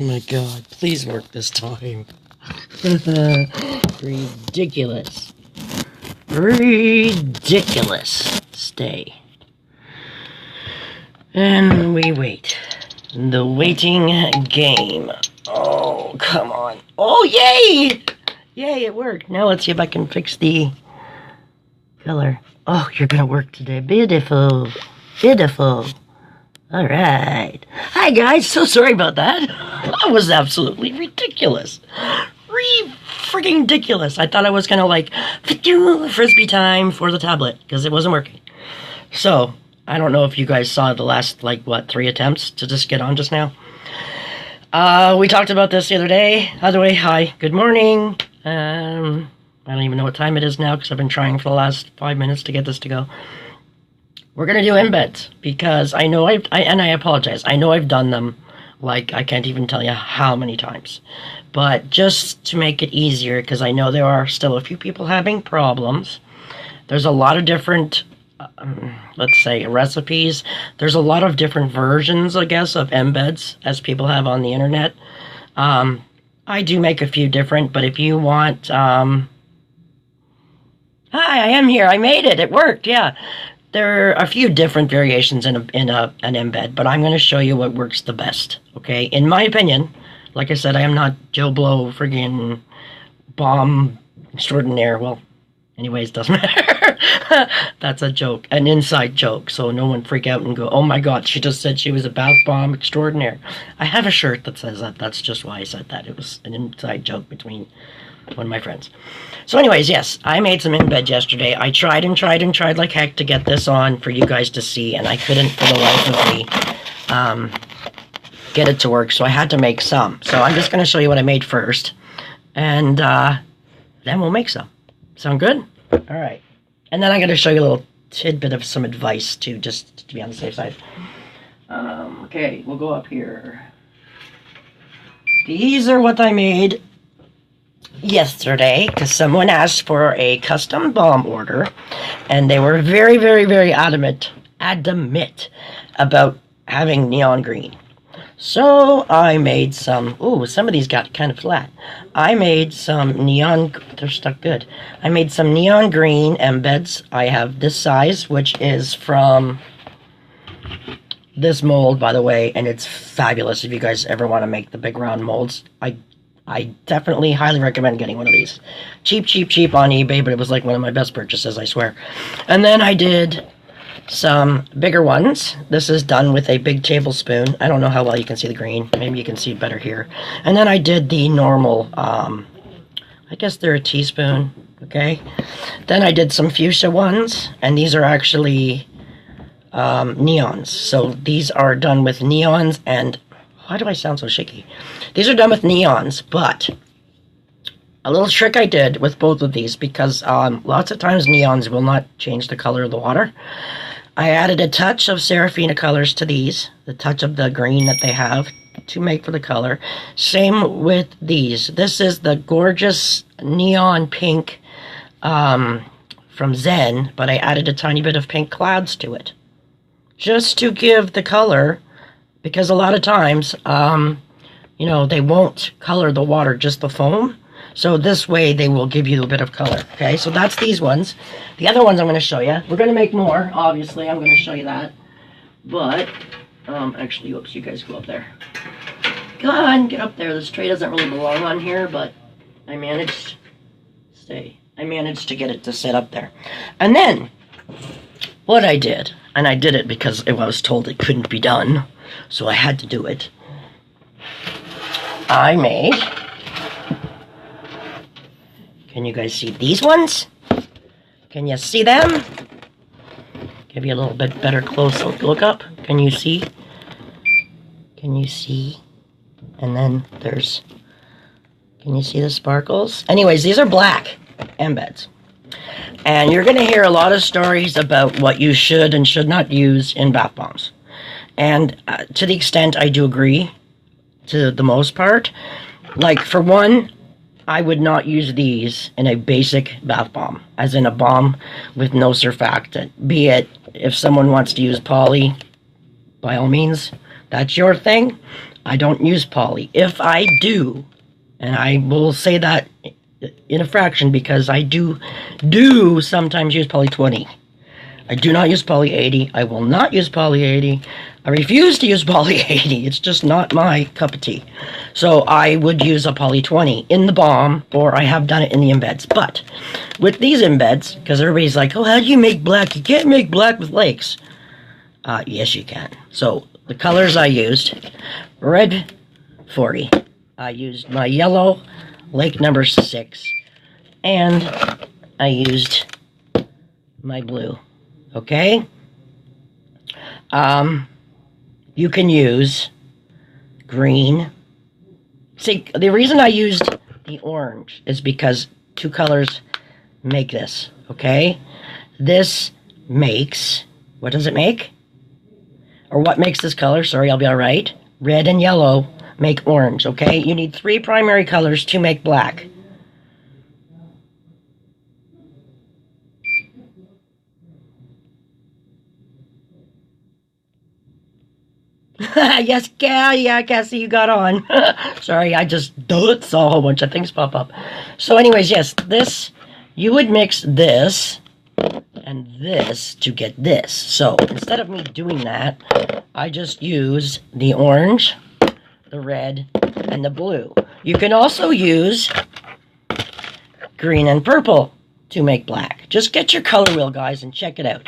Oh my god, please work this time. Ridiculous. Ridiculous. Stay. And we wait. The waiting game. Oh, come on. Oh, yay! Yay, it worked. Now let's see if I can fix the color. Oh, you're gonna work today. Beautiful. Beautiful. Alright. Hi, guys. So sorry about that. That was absolutely ridiculous. Freaking ridiculous. I thought I was gonna, like, frisbee time for the tablet, because it wasn't working. So, I don't know if you guys saw the last, like, what, 3 attempts to just get on just now. We talked about this the other day. By the way, hi. Good morning. I don't even know what time it is now, because I've been trying for the last 5 minutes to get this to go. We're going to do embeds, because I know and I apologize, I know I've done them, like, I can't even tell you how many times. But just to make it easier, because I know there are still a few people having problems, there's a lot of different, let's say, recipes. There's a lot of different versions, I guess, of embeds, as people have on the internet. I do make a few different, but if you want, hi, I am here, I made it, it worked, yeah. There are a few different variations in an embed, but I'm going to show you what works the best, okay? In my opinion, like I said, I am not Joe Blow, friggin' bomb extraordinaire. Well, anyways, doesn't matter. That's a joke, an inside joke, so no one freak out and go, oh my god, she just said she was a bath bomb extraordinaire. I have a shirt that says that. That's just why I said that. It was an inside joke between one of my friends. So anyways, yes, I made some embed yesterday. I tried and tried and tried like heck to get this on for you guys to see, and I couldn't for the life of me get it to work, so I had to make some. So I'm just going to show you what I made first, and then we'll make some. Sound good? Alright. And then I'm going to show you a little tidbit of some advice, too, just to be on the safe side. Okay, we'll go up here. These are what I made yesterday, because someone asked for a custom balm order, and they were very, very, very adamant about having neon green. So I made some, ooh, some of these got kind of flat. I made some neon, they're stuck good. I made some neon green embeds. I have this size, which is from this mold, by the way, and it's fabulous if you guys ever want to make the big round molds. I definitely highly recommend getting one of these. Cheap on eBay, but it was like one of my best purchases, I swear. And then I did some bigger ones. This is done with a big tablespoon. I don't know how well you can see the green. Maybe you can see it better here. And then I did the normal, I guess they're a teaspoon, okay? Then I did some fuchsia ones, and these are actually neons. So these are done with neons, and why do I sound so shaky? These are done with neons, but a little trick I did with both of these, because lots of times neons will not change the color of the water. I added a touch of Seraphina colors to these, the touch of the green that they have to make for the color. Same with these. This is the gorgeous neon pink from Zen, but I added a tiny bit of pink clouds to it, just to give the color, because a lot of times, you know, they won't color the water, just the foam. So this way they will give you a bit of color. Okay, so that's these ones. The other ones I'm going to show you. We're going to make more, obviously. I'm going to show you that. But, actually, oops, you guys go up there. Come on, get up there. This tray doesn't really belong on here, but I managed, I managed to get it to sit up there. And then, what I did, and I did it because I was told it couldn't be done, so I had to do it. I made, can you guys see these ones? Can you see them? Give you a little bit better close look up. Can you see? Can you see? And then there's, can you see the sparkles? Anyways, these are black embeds. And you're going to hear a lot of stories about what you should and should not use in bath bombs. And to the extent I do agree, to the most part, like for one, I would not use these in a basic bath bomb, as in a bomb with no surfactant. Be it, if someone wants to use poly, by all means, that's your thing. I don't use poly. If I do, and I will say that in a fraction because I do sometimes use poly 20. I do not use poly 80. I will not use poly 80. I refuse to use poly 80. It's just not my cup of tea. So I would use a poly 20 in the balm, or I have done it in the embeds. But with these embeds, because everybody's like, oh, how do you make black? You can't make black with lakes. Yes, you can. So the colors I used, red 40. I used my yellow, lake number 6. And I used my blue. Okay? You can use green. See, the reason I used the orange is because 2 colors make this, okay? This makes, what does it make? Or what makes this color? Sorry, I'll be alright. Red and yellow make orange, okay? You need 3 primary colors to make black. Yes, yeah, Cassie, you got on. Sorry, I just saw a whole bunch of things pop up. So anyways, yes, this, you would mix this and this to get this. So instead of me doing that, I just use the orange, the red, and the blue. You can also use green and purple to make black. Just get your color wheel, guys, and check it out.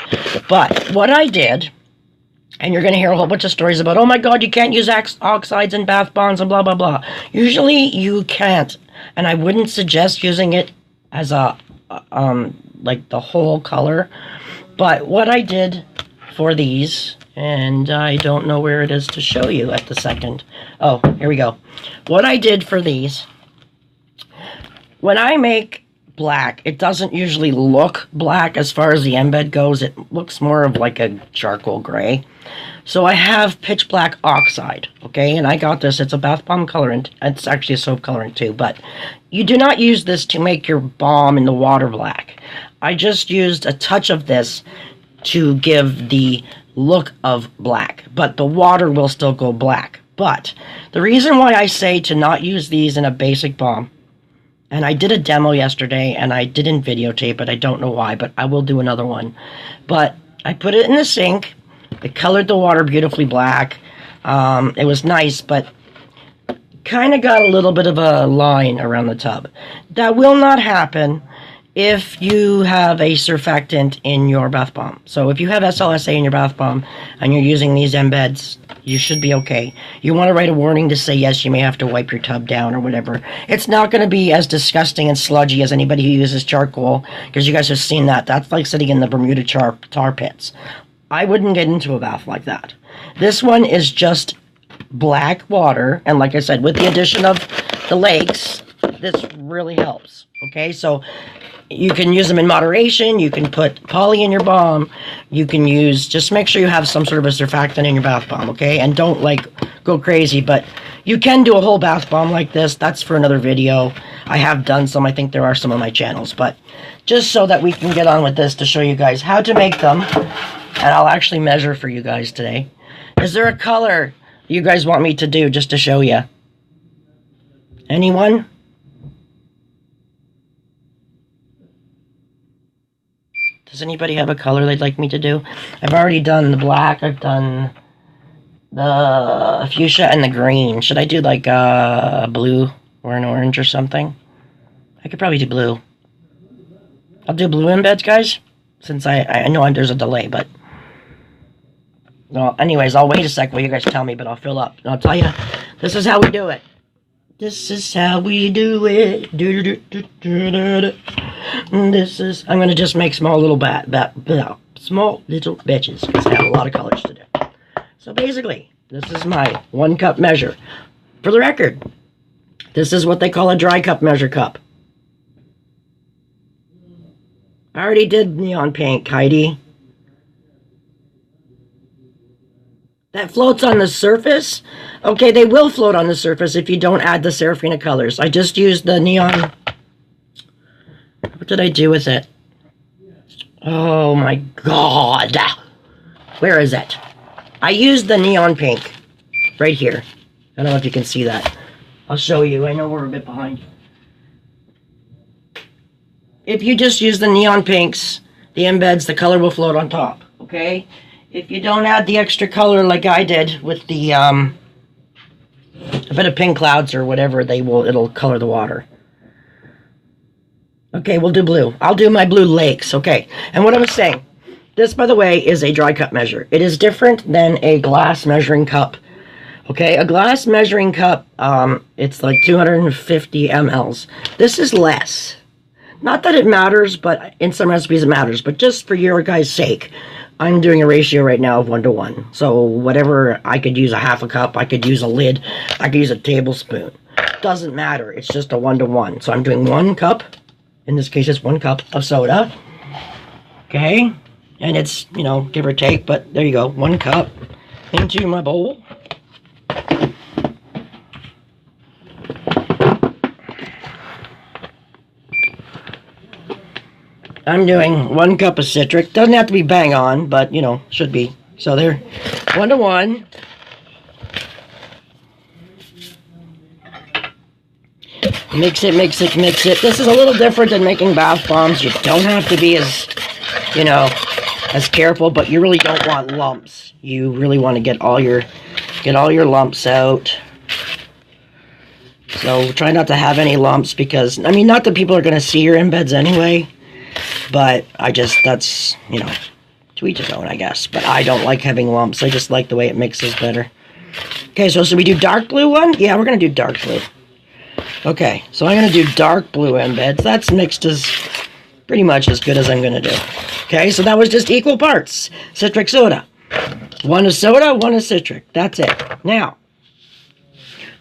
But what I did, and you're going to hear a whole bunch of stories about, oh my god, you can't use oxides and bath bombs and blah, blah, blah. Usually you can't. And I wouldn't suggest using it as a, like the whole color. But what I did for these, and I don't know where it is to show you at the second. Oh, here we go. What I did for these, when I make black, it doesn't usually look black as far as the embed goes. It looks more of like a charcoal gray. So I have pitch black oxide, okay, and I got this. It's a bath bomb colorant. It's actually a soap colorant too, but you do not use this to make your balm in the water black. I just used a touch of this to give the look of black, but the water will still go black. But the reason why I say to not use these in a basic balm, and I did a demo yesterday, and I didn't videotape it. I don't know why, but I will do another one. But I put it in the sink. It colored the water beautifully black. It was nice, but kind of got a little bit of a line around the tub. That will not happen if you have a surfactant in your bath bomb. So if you have SLSA in your bath bomb and you're using these embeds, you should be okay. You want to write a warning to say, yes, you may have to wipe your tub down or whatever. It's not going to be as disgusting and sludgy as anybody who uses charcoal, because you guys have seen that. That's like sitting in the Bermuda tar pits. I wouldn't get into a bath like that. This one is just black water, and like I said, with the addition of the lakes, this really helps. Okay, so you can use them in moderation. You can put poly in your balm. You can use, just make sure you have some sort of a surfactant in your bath bomb, okay? And don't, like, go crazy, but you can do a whole bath bomb like this. That's for another video. I have done some. I think there are some on my channels, but just so that we can get on with this to show you guys how to make them, and I'll actually measure for you guys today. Is there a color you guys want me to do just to show you? Anyone? Does anybody have a color they'd like me to do? I've already done the black. I've done the fuchsia and the green. Should I do like a blue or an orange or something? I could probably do blue. I'll do blue embeds, guys, since I know there's a delay, but... Well, anyways, I'll wait a sec while you guys tell me, but I'll fill up. And I'll tell you, this is how we do it. This is how we do it. This is... I'm going to just make small little small little batches, because I have a lot of colors to do. So basically, this is my 1 cup measure. For the record, this is what they call a dry cup measure cup. I already did neon pink, Heidi. That floats on the surface? Okay, they will float on the surface if you don't add the Seraphina colors. I just used the neon... What did I do with it? Oh my god! Where is it? I used the neon pink. Right here. I don't know if you can see that. I'll show you. I know we're a bit behind. If you just use the neon pinks, the embeds, the color will float on top, okay? If you don't add the extra color like I did with the, a bit of pink clouds or whatever, it'll color the water. Okay, we'll do blue. I'll do my blue lakes, okay. And what I was saying, this, by the way, is a dry cup measure. It is different than a glass measuring cup. Okay, a glass measuring cup, it's like 250 mLs. This is less. Not that it matters, but in some recipes it matters. But just for your guys' sake, I'm doing a ratio right now of 1 to 1. So whatever, I could use a half a cup, I could use a lid, I could use a tablespoon. Doesn't matter, it's just a 1 to 1. So I'm doing 1 cup, in this case it's 1 cup of soda. Okay, and it's, you know, give or take, but there you go, 1 cup into my bowl. I'm doing 1 cup of citric. Doesn't have to be bang on, but, you know, should be. So there, 1 to 1. Mix it, mix it, mix it. This is a little different than making bath bombs. You don't have to be as, you know, as careful, but you really don't want lumps. You really want to get all your lumps out. So try not to have any lumps because, I mean, not that people are going to see your embeds anyway. But that's, you know, to each his own, I guess. But I don't like having lumps. I just like the way it mixes better. Okay, so should we do dark blue one? Yeah, we're going to do dark blue. Okay, so I'm going to do dark blue embeds. That's mixed as pretty much as good as I'm going to do. Okay, so that was just equal parts. Citric soda. 1 is soda, 1 is citric. That's it. Now,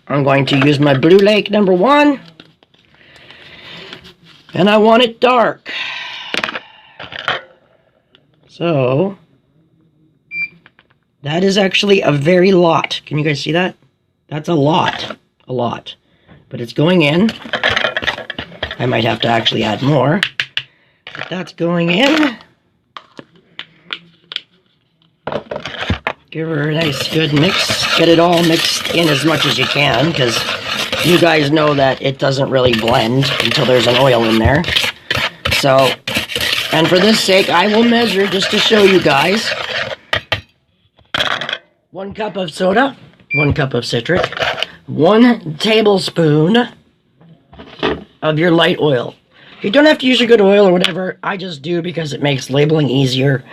I'm going to use my blue lake number 1. And I want it dark. So, that is actually a very lot. Can you guys see that? That's a lot. A lot. But it's going in. I might have to actually add more. But that's going in. Give her a nice good mix. Get it all mixed in as much as you can, because you guys know that it doesn't really blend until there's an oil in there. So, and for this sake, I will measure just to show you guys. 1 cup of soda, 1 cup of citric, 1 tablespoon of your light oil. You don't have to use your good oil or whatever. I just do because it makes labeling easier.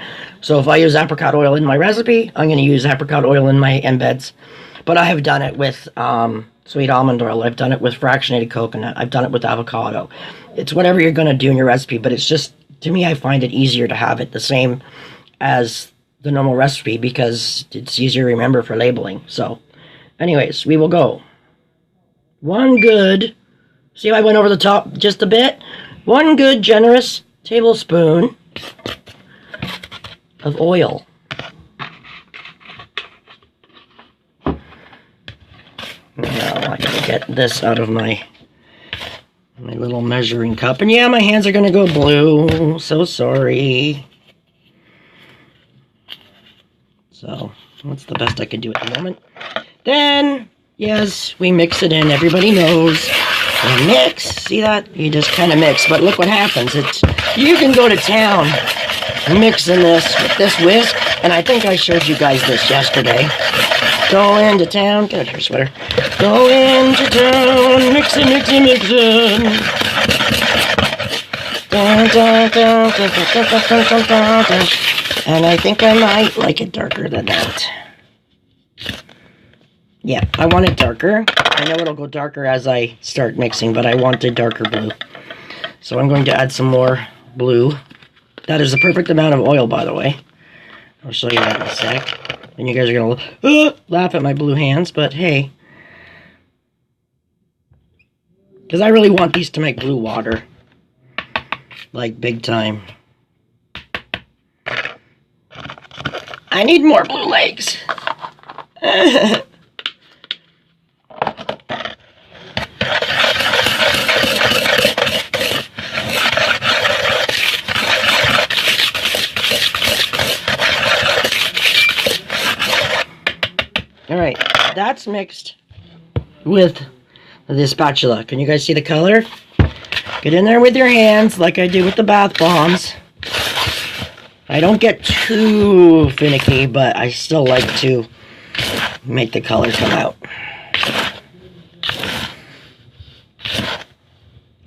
So if I use apricot oil in my recipe, I'm going to use apricot oil in my embeds. But I have done it with sweet almond oil. I've done it with fractionated coconut. I've done it with avocado. It's whatever you're going to do in your recipe, but it's just, to me, I find it easier to have it the same as the normal recipe because it's easier to remember for labeling. So, anyways, we will go. 1 good, see how I went over the top just a bit? 1 good, generous tablespoon of oil. Now I gotta get this out of my little measuring cup. And yeah, my hands are gonna go blue. So sorry. So, that's the best I could do at the moment. Then, yes, we mix it in. Everybody knows. We mix. See that? You just kind of mix. But look what happens. You can go to town mixing this with this whisk. And I think I showed you guys this yesterday. Go into town. Get out of here, sweater. Go into town. Mixing, mixing, mixing. Dun, dun, dun, dun, dun, dun, dun, dun, dun. And I think I might like it darker than that. Yeah, I want it darker. I know it'll go darker as I start mixing, but I want a darker blue. So I'm going to add some more blue. That is the perfect amount of oil, by the way. I'll show you that in a sec. And you guys are going to laugh at my blue hands, but hey. Because I really want these to make blue water. Like, big time. I need more blue legs. Alright, that's mixed with the spatula. Can you guys see the color? Get in there with your hands like I do with the bath bombs. I don't get too finicky, but I still like to make the color come out.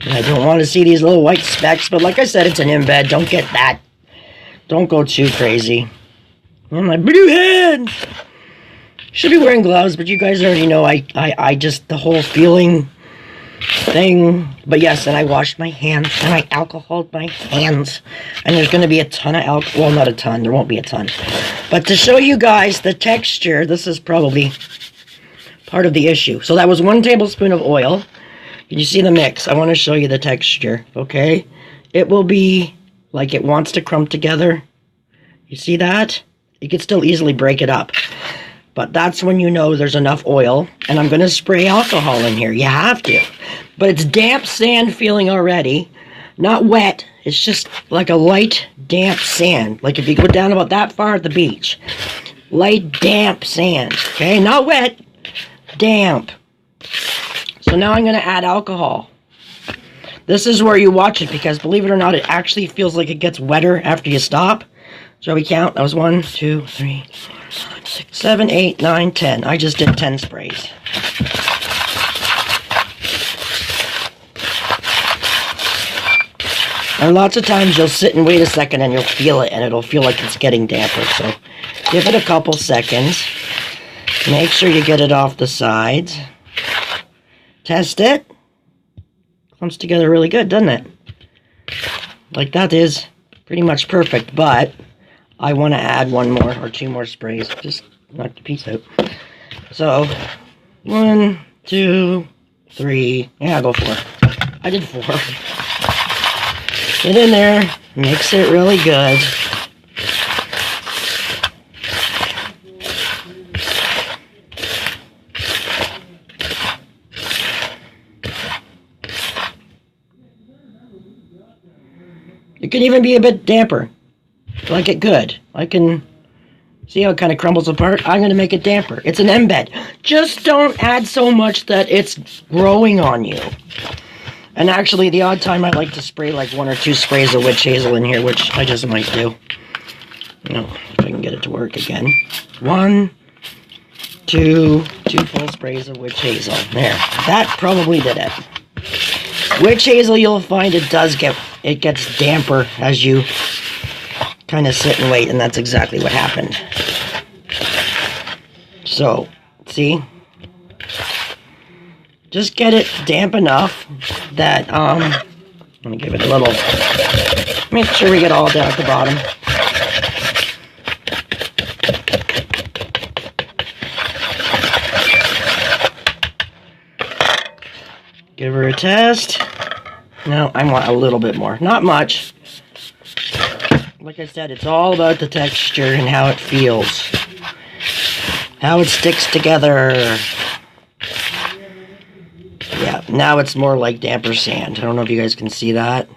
And I don't want to see these little white specks, but like I said, it's an embed. Don't get that. Don't go too crazy. And my blue hands! Should be wearing gloves, but you guys already know I just, the whole feeling thing. But yes, and I washed my hands, and I alcoholed my hands. And there's going to be a ton of alcohol. Well, not a ton. There won't be a ton. But to show you guys the texture, this is probably part of the issue. So that was 1 tablespoon of oil. Can you see the mix? I want to show you the texture, okay? It will be like it wants to crumb together. You see that? You can still easily break it up. But that's when you know there's enough oil. And I'm going to spray alcohol in here. You have to. But it's damp sand feeling already. Not wet. It's just like a light, damp sand. Like if you go down about that far at the beach. Light, damp sand. Okay? Not wet. Damp. So now I'm going to add alcohol. This is where you watch it because believe it or not, it actually feels like it gets wetter after you stop. Shall we count? That was 1, 2, 3, 4, 5, 6, 7, 8, 9, 10. I just did 10 sprays. And lots of times you'll sit and wait a second and you'll feel it and it'll feel like it's getting damper. So give it a couple seconds. Make sure you get it off the sides. Test it. Comes together really good, doesn't it? Like that is pretty much perfect, but I want to add 1 more or 2 more sprays. Just knock the piece out. So 1, 2, 3. Yeah, I'll go 4. I did 4. Get in there, mix it really good. It could even be a bit damper. Like it could. I can see how it kind of crumbles apart. I'm going to make it damper. It's an embed. Just don't add so much that it's growing on you. And actually, the odd time I like to spray like 1 or 2 sprays of witch hazel in here, which I just might do. If I can get it to work again. 1, 2 full sprays of witch hazel. There. That probably did it. Witch hazel, you'll find it gets damper as you kind of sit and wait, and that's exactly what happened. So, see? Just get it damp enough that, let me give it a little, make sure we get all down at the bottom. Give her a test. No, I want a little bit more. Not much. Like I said, it's all about the texture and how it feels. How it sticks together. Yeah, now it's more like damper sand. I don't know if you guys can see that.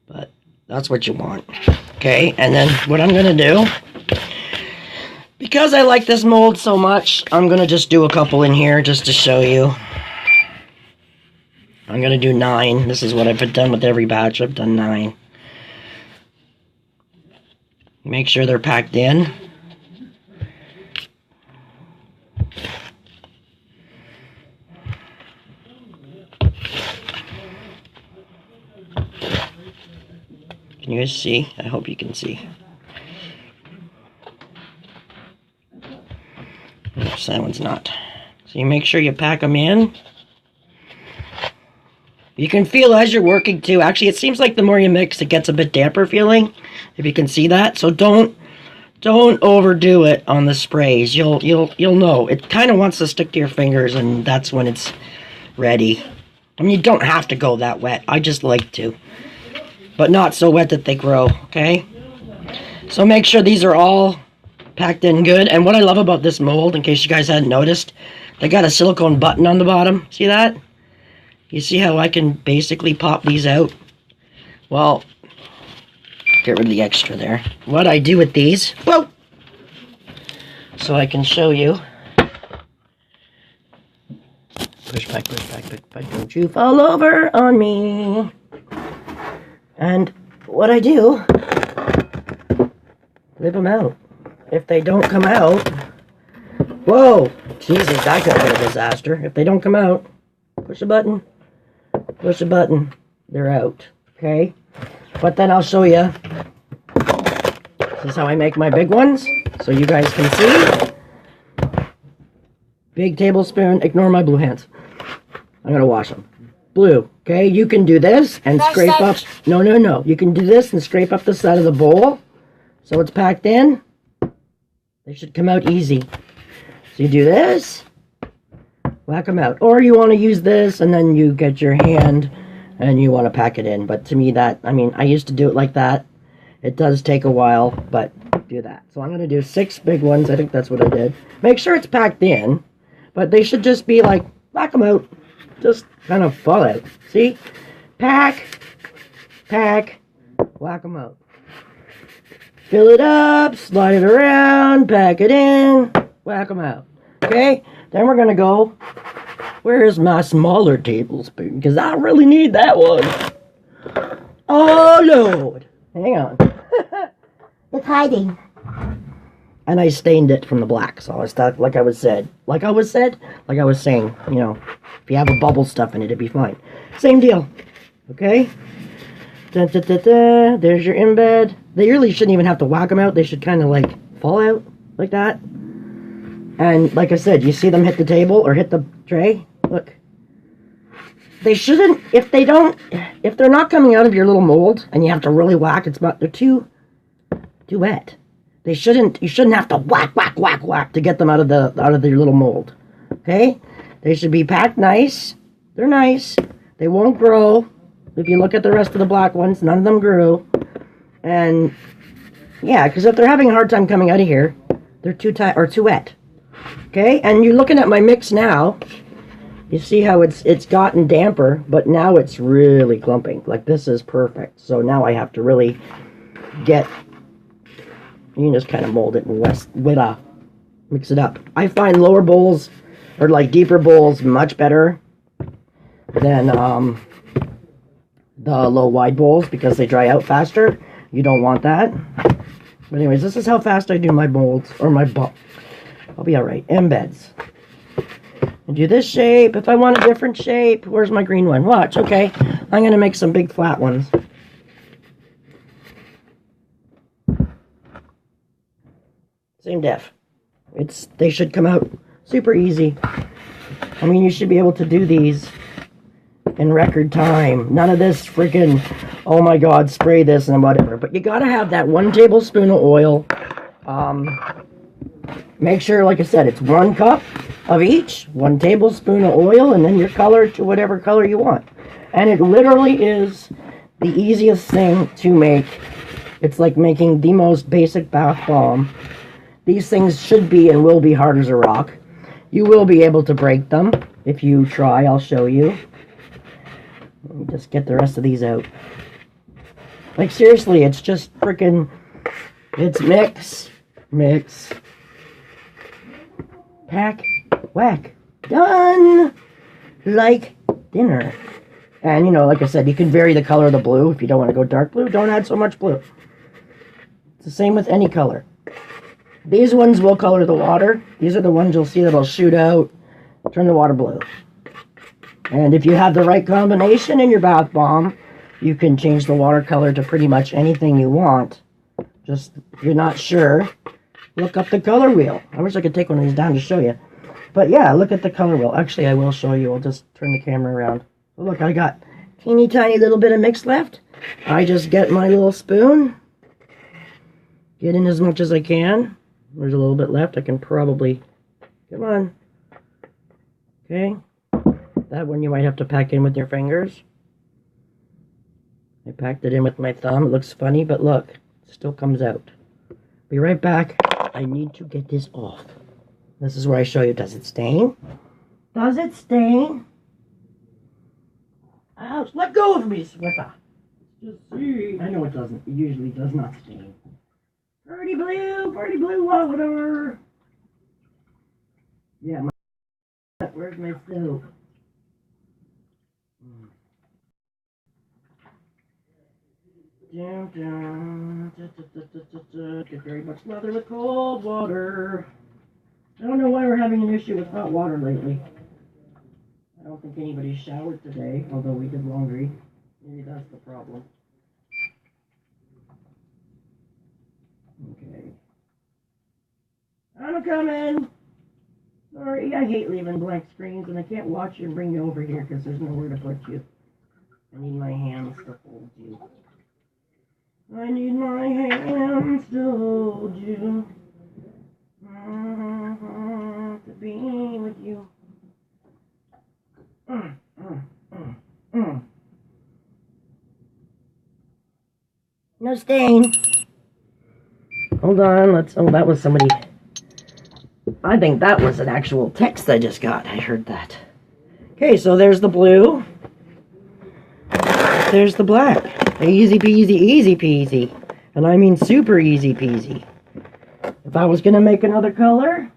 But that's what you want. Okay, and then what I'm going to do, because I like this mold so much, I'm going to just do a couple in here just to show you. I'm going to do 9. This is what I've done with every batch. I've done 9. Make sure they're packed in. Can you guys see? I hope you can see. Oops, that one's not. So you make sure you pack them in. You can feel as you're working too. Actually, it seems like the more you mix, it gets a bit damper feeling. If you can see that. So don't overdo it on the sprays. You'll know. It kind of wants to stick to your fingers, and that's when it's ready. I mean, you don't have to go that wet. I just like to. But not so wet that they grow, okay? So make sure these are all packed in good. And what I love about this mold, in case you guys hadn't noticed, they got a silicone button on the bottom. See that? You see how I can basically pop these out? Well, get rid of the extra there. What I do with these, whoa! So I can show you. push back, push back, push back. Don't you fall over on me. And what I do, leave them out. If they don't come out, whoa, Jesus, that could have been a disaster. If they don't come out, push a button, they're out, okay? But then I'll show you, this is how I make my big ones, so you guys can see. Big tablespoon, ignore my blue hands. I'm going to wash them. Blue, okay? You can do this and scrape up, no. You can do this and scrape up the side of the bowl, so it's packed in. They should come out easy. So you do this, whack them out. Or you want to use this and then you get your hand and you want to pack it in. But to me I used to do it like that. It does take a while, but do that. So I'm going to do 6 big ones. I think that's what I did. Make sure it's packed in, but they should just be like, whack them out. Just kind of fall out. See? Pack, whack them out. Fill it up, slide it around, pack it in, whack them out. Okay? Then we're going to go, where's my smaller tablespoon? Because I really need that one. Oh, Lord. Hang on. It's hiding. And I stained it from the black. So I was like I was saying, you know, if you have a bubble stuff in it, it'd be fine. Same deal. Okay? Da, da, da, da. There's your embed. They really shouldn't even have to whack them out. They should kind of like fall out like that. And like I said, you see them hit the table or hit the tray. Look. They shouldn't, if they're not coming out of your little mold and you have to really whack, they're too wet. You shouldn't have to whack to get them out of your little mold. Okay? They should be packed nice. They're nice. They won't grow. If you look at the rest of the black ones, none of them grew. And yeah, because if they're having a hard time coming out of here, they're too tight or too wet. Okay? And you're looking at my mix now. You see how it's gotten damper, but now it's really clumping. Like, this is perfect. So now I have to really you can just kind of mold it and mix it up. I find lower bowls, or like deeper bowls, much better than the low wide bowls because they dry out faster. You don't want that. But anyways, this is how fast I do my molds, or my I'll be alright. Embeds. I do this shape. If I want a different shape, where's my green one? Watch, okay. I'm going to make some big flat ones. Same def. They should come out super easy. I mean, you should be able to do these in record time. None of this freaking, oh my god, spray this and whatever. But you got to have that 1 tablespoon of oil. Make sure, like I said, it's 1 cup of each, 1 tablespoon of oil, and then your color to whatever color you want. And it literally is the easiest thing to make. It's like making the most basic bath bomb. These things should be and will be hard as a rock. You will be able to break them if you try. I'll show you. Let me just get the rest of these out. Like, seriously, it's just freaking, it's mix, pack, whack, done, like dinner. And, you know, like I said, you can vary the color of the blue. If you don't want to go dark blue, don't add so much blue. It's the same with any color. These ones will color the water. These are the ones you'll see that'll shoot out, turn the water blue. And if you have the right combination in your bath bomb, you can change the watercolor to pretty much anything you want. Just, if you're not sure, look up the color wheel. I wish I could take one of these down to show you. But yeah, look at the color wheel. Actually, I will show you. I'll just turn the camera around. Oh, look, I got teeny tiny little bit of mix left. I just get my little spoon, get in as much as I can. There's a little bit left. I can probably, come on. Okay. That one you might have to pack in with your fingers. I packed it in with my thumb. It looks funny, but look, it still comes out. Be right back. I need to get this off. This is where I show you. Does it stain? Does it stain? Ouch, let go of me, Swiffer. Just see. I know it doesn't. It usually does not stain. Pretty blue water. Yeah, where's my soap? Get very much smothered with cold water. I don't know why we're having an issue with hot water lately. I don't think anybody showered today, although we did laundry. Maybe that's the problem. Okay. I'm coming! Sorry, I hate leaving blank screens, and I can't watch you and bring you over here because there's nowhere to put you. I need my hands to hold you. I need my hands to hold you. To be with you. No stain. Hold on, oh, that was somebody. I think that was an actual text I just got. I heard that. Okay, so there's the blue. There's the black. Easy peasy, easy peasy. And I mean super easy peasy. If I was going to make another color,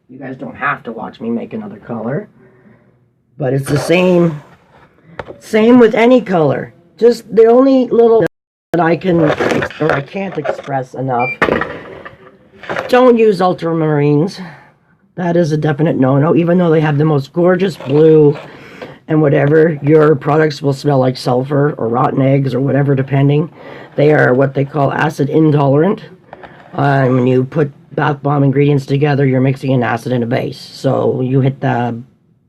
you guys don't have to watch me make another color. But it's the same with any color. Just the only little that I can't express enough. Don't use ultramarines. That is a definite no-no. Even though they have the most gorgeous blue and whatever, your products will smell like sulfur or rotten eggs or whatever, depending. They are what they call acid intolerant. When you put bath bomb ingredients together, you're mixing an acid and a base. So you hit the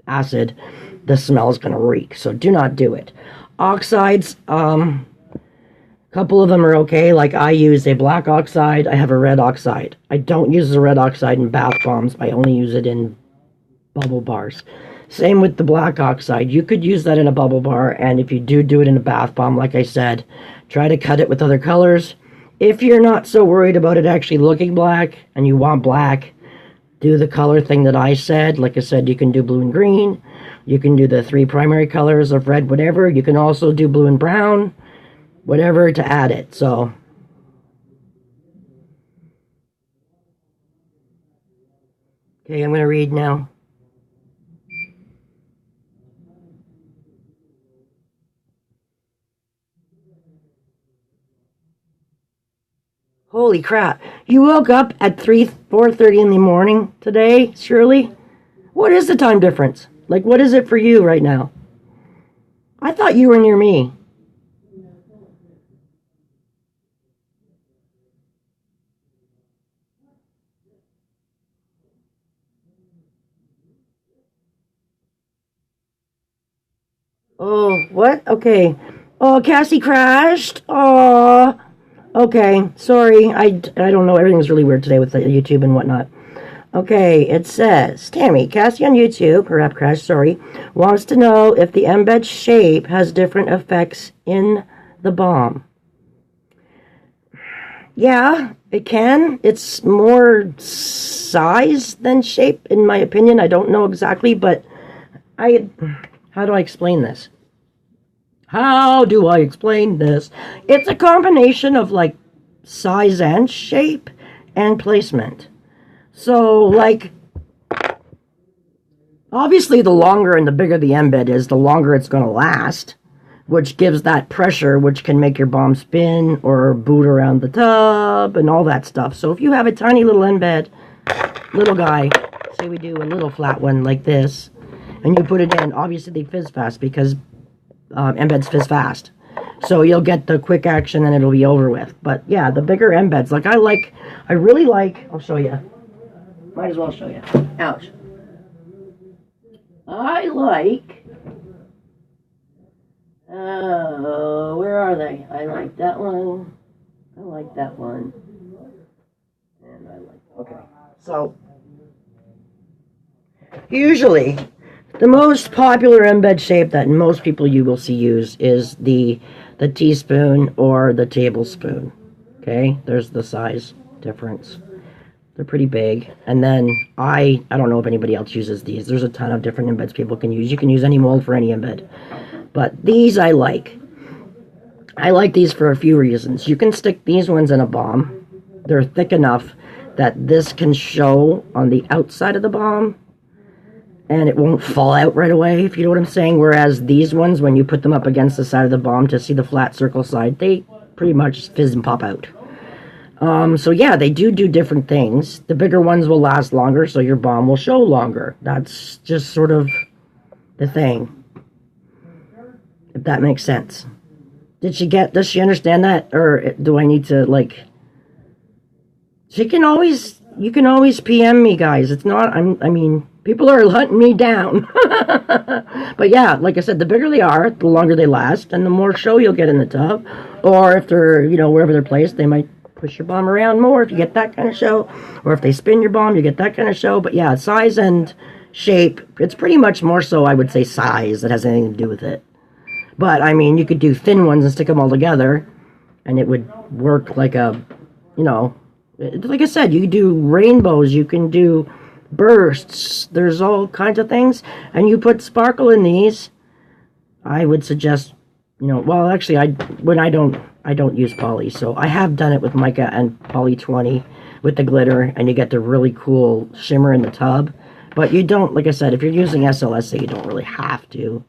acid, the smell is going to reek. So do not do it. Oxides, couple of them are okay. Like I use a black oxide, I have a red oxide. I don't use the red oxide in bath bombs. I only use it in bubble bars. Same with the black oxide. You could use that in a bubble bar, and if you do it in a bath bomb, like I said, try to cut it with other colors. If you're not so worried about it actually looking black, and you want black, do the color thing that I said. Like I said, you can do blue and green. You can do the 3 primary colors of red, whatever. You can also do blue and brown, whatever, to add it. So okay, I'm going to read now. Holy crap. You woke up at 4:30 in the morning today, Shirley? What is the time difference? Like, what is it for you right now? I thought you were near me. Oh, what? Okay. Oh, Cassie crashed. Oh, okay. Sorry. I don't know. Everything's really weird today with the YouTube and whatnot. Okay, it says, Tammy, Cassie on YouTube, her app crashed, sorry, wants to know if the embed shape has different effects in the bomb. Yeah, it can. It's more size than shape, in my opinion. I don't know exactly, but how do I explain this? How do I explain this? It's a combination of, like, size and shape and placement. So, like, obviously the longer and the bigger the embed is, the longer it's going to last, which gives that pressure, which can make your bomb spin or boot around the tub and all that stuff. So if you have a tiny little embed, little guy, say we do a little flat one like this, and you put it in, obviously they fizz fast because embeds fizz fast. So you'll get the quick action and it'll be over with. But yeah, the bigger embeds, like I really like, I'll show you. Might as well show you. Ouch. I like, where are they? I like that one. I like that one. And I like, okay. So, usually, the most popular embed shape that most people you will see use is the teaspoon or the tablespoon. Okay? There's the size difference. They're pretty big. And then I don't know if anybody else uses these. There's a ton of different embeds people can use. You can use any mold for any embed. But these I like. I like these for a few reasons. You can stick these ones in a bomb. They're thick enough that this can show on the outside of the bomb. and it won't fall out right away, if you know what I'm saying. Whereas these ones, when you put them up against the side of the bomb to see the flat circle side, they pretty much fizz and pop out. So yeah, they do different things. The bigger ones will last longer, so your bomb will show longer. That's just sort of the thing, if that makes sense. Does she understand that? Or do I need to, like... You can always PM me, guys. It's not, I mean, people are hunting me down. But yeah, like I said, the bigger they are, the longer they last, and the more show you'll get in the tub. Or if they're, wherever they're placed, they might push your bomb around more if you get that kind of show. Or if they spin your bomb, you get that kind of show. But yeah, size and shape, it's pretty much more so, I would say, size that has anything to do with it. But, I mean, you could do thin ones and stick them all together, and it would work like a, like I said, you can do rainbows, you can do bursts, there's all kinds of things, and you put sparkle in these. I would suggest, well, actually, I don't use poly, so I have done it with mica and poly 20 with the glitter, and you get the really cool shimmer in the tub. But you don't, like I said, if you're using SLSA, you don't really have to.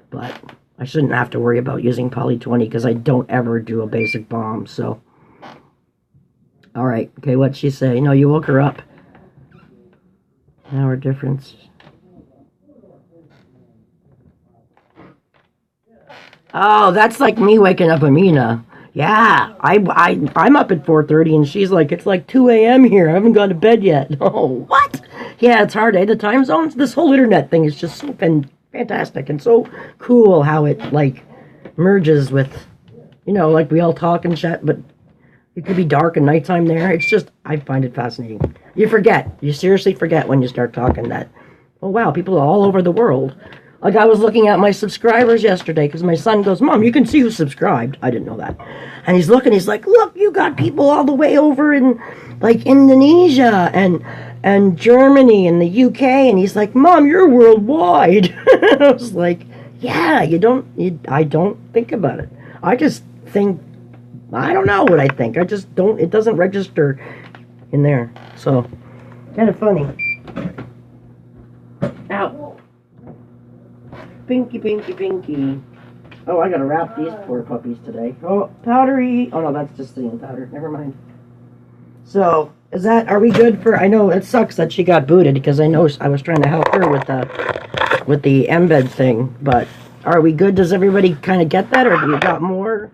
But I shouldn't have to worry about using poly 20 because I don't ever do a basic bomb, so. Alright, okay, what'd she say? No, you woke her up. Hour difference. Oh, that's like me waking up Amina. Yeah, I'm up at 4:30 and she's like, it's like 2 a.m. here. I haven't gone to bed yet. Oh, what? Yeah, it's hard, eh? The time zones, this whole internet thing is just so fantastic and so cool how it, like, merges with, like we all talk and chat, but it could be dark and nighttime there. It's just, I find it fascinating. You forget. You seriously forget when you start talking that, oh wow, people all over the world. Like, I was looking at my subscribers yesterday because my son goes, Mom, you can see who subscribed. I didn't know that. And he's looking, he's like, look, you got people all the way over in, like, Indonesia and Germany and the UK. And he's like, Mom, you're worldwide. I was like, yeah, I don't think about it. I just think, I don't know what I think. I just don't, it doesn't register in there. So, kind of funny. Ow. Pinky, pinky, pinky. Oh, I gotta wrap these poor puppies today. Oh, powdery. Oh no, that's just sitting powder. Never mind. So, are we good for, I know it sucks that she got booted because I know I was trying to help her with the embed thing, but are we good? Does everybody kind of get that, or do you got more?